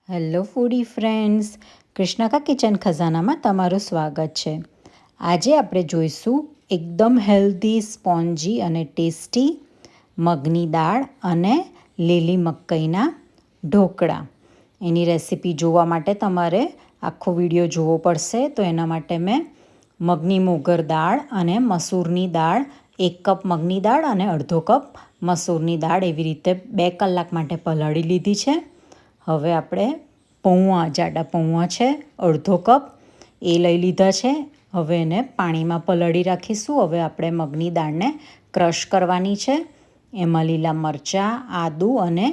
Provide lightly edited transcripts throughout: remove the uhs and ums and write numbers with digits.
Hello ફૂડી friends, કૃષ્ણકા kitchen ખજાનામાં તમારું સ્વાગત છે. આજે આપણે જોઈશું એકદમ હેલ્ધી, સ્પોન્જી અને ટેસ્ટી મગની દાળ અને લીલી મકાઈના ઢોકળા. એની રેસીપી જોવા માટે તમારે આખો વિડીયો જોવો પડશે. તો એના માટે મેં મગની મોગર દાળ અને મસૂરની દાળ, 1 કપ મગની દાળ અને અડધો કપ મસૂરની દાળ એવી રીતે 2 કલાક માટે પલાળી લીધી છે. હવે આપણે જાડા પૌવા છે, અડધો કપ એ લઈ લીધા છે. હવે એને પાણીમાં પલાળી રાખીશું. હવે આપણે મગની દાળને ક્રશ કરવાની છે. એમાં લીલા મરચાં, આદું અને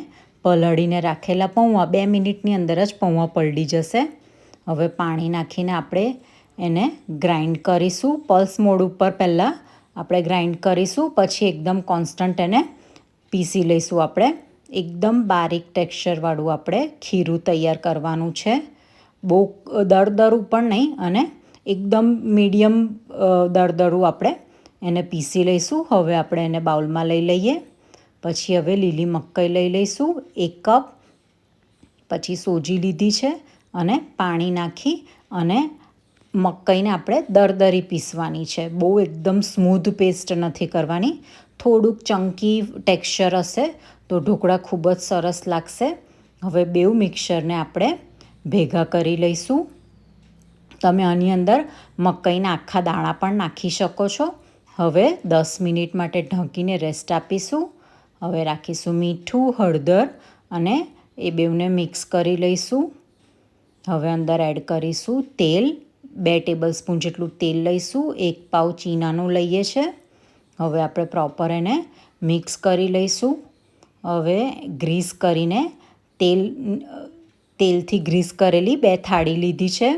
પલાળીને રાખેલા પૌવા, 2 મિનિટની અંદર જ પૌવા પલળી જશે. હવે પાણી નાખીને આપણે એને ગ્રાઇન્ડ કરીશું. પલ્સ મોડ ઉપર પહેલાં આપણે ગ્રાઇન્ડ કરીશું, પછી એકદમ કોન્સ્ટન્ટ એને પીસી લઈશું. આપણે એકદમ બારીક ટેક્સચરવાળું આપણે ખીરું તૈયાર કરવાનું છે. બહુ દરદરું પણ નહીં અને એકદમ મીડિયમ દરદરું આપણે એને પીસી લઈશું. હવે આપણે એને બાઉલમાં લઈ લઈએ. પછી હવે લીલી મકાઈ લઈ લઈશું 1 કપ. પછી સોજી લીધી છે અને પાણી નાખી અને મકાઈને આપણે દરદરી પીસવાની છે. બહુ એકદમ સ્મૂધ પેસ્ટ નથી કરવાની. થોડુંક ચંકી ટેક્સચર હશે તો ઢોકળા ખૂબ જ સરસ લાગશે. હવે બેઉ મિક્સરને આપણે ભેગા કરી લઈશું. તમે આની અંદર મકાઈના આખા દાણા પણ નાખી શકો છો. હવે 10 મિનિટ માટે ઢાંકીને રેસ્ટ આપીશું. હવે રાખીશું મીઠું, હળદર અને એ બેઉને મિક્સ કરી લઈશું. હવે અંદર એડ કરીશું તેલ. 2 ટેબલ સ્પૂન જેટલું તેલ લઈશું. 1 પાવ ચીનાનું લઈએ છે. હવે આપણે પ્રોપર એને મિક્સ કરી લઈશું. હવે ગ્રીસ કરીને તેલથી ગ્રીસ કરેલી 2 થાળી લીધી છે.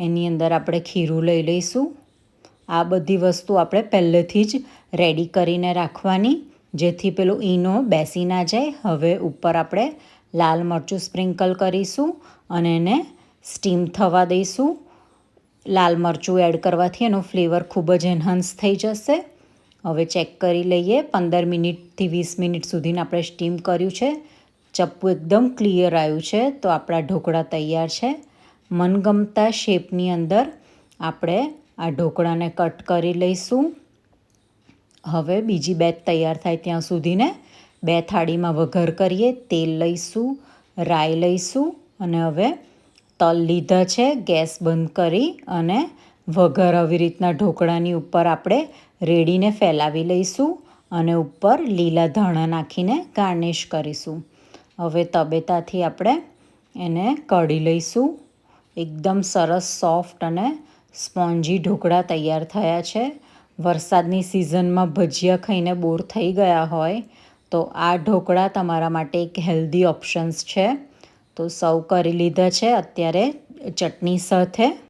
એની અંદર આપણે ખીરું લઈ લઈશું. આ બધી વસ્તુ આપણે પહેલેથી જ રેડી કરીને રાખવાની, જેથી પેલો ઈનો બેસી ના જાય. હવે ઉપર આપણે લાલ મરચું સ્પ્રિંકલ કરીશું અને એને સ્ટીમ થવા દઈશું. લાલ મરચું એડ કરવાથી એનો ફ્લેવર ખૂબ જ એન્હાન્સ થઈ જશે. હવે ચેક કરી લઈએ. 15 મિનિટથી 20 મિનિટ સુધીને આપણે સ્ટીમ કર્યું છે. ચપ્પુ એકદમ ક્લિયર આવ્યું છે. તો આપણા ઢોકળા તૈયાર છે. મનગમતા શેપની અંદર આપણે આ ઢોકળાને કટ કરી લઈશું. હવે બીજી બેચ તૈયાર થાય ત્યાં સુધીને 2 થાળીમાં વઘાર કરીએ. તેલ લઈશું, રાઈ લઈશું અને હવે તલ લીધા છે. ગેસ બંધ કરી અને વઘાર આવી રીતના ઢોકળાની ઉપર આપણે રેડીને ફેલાવી લઈશું અને ઉપર લીલા ધાણા નાખીને ગાર્નિશ કરીશું. હવે તબેતાથી આપણે એને કાઢી લઈશું. એકદમ સરસ સોફ્ટ અને સ્પોન્જી ઢોકળા તૈયાર થયા છે. વરસાદની સિઝનમાં ભજીયા ખાઈને બોર થઈ ગયા હોય તો આ ઢોકળા તમારા માટે એક હેલ્ધી ઓપ્શન્સ છે. તો સર્વ કરી લીધા છે અત્યારે ચટણી સાથે.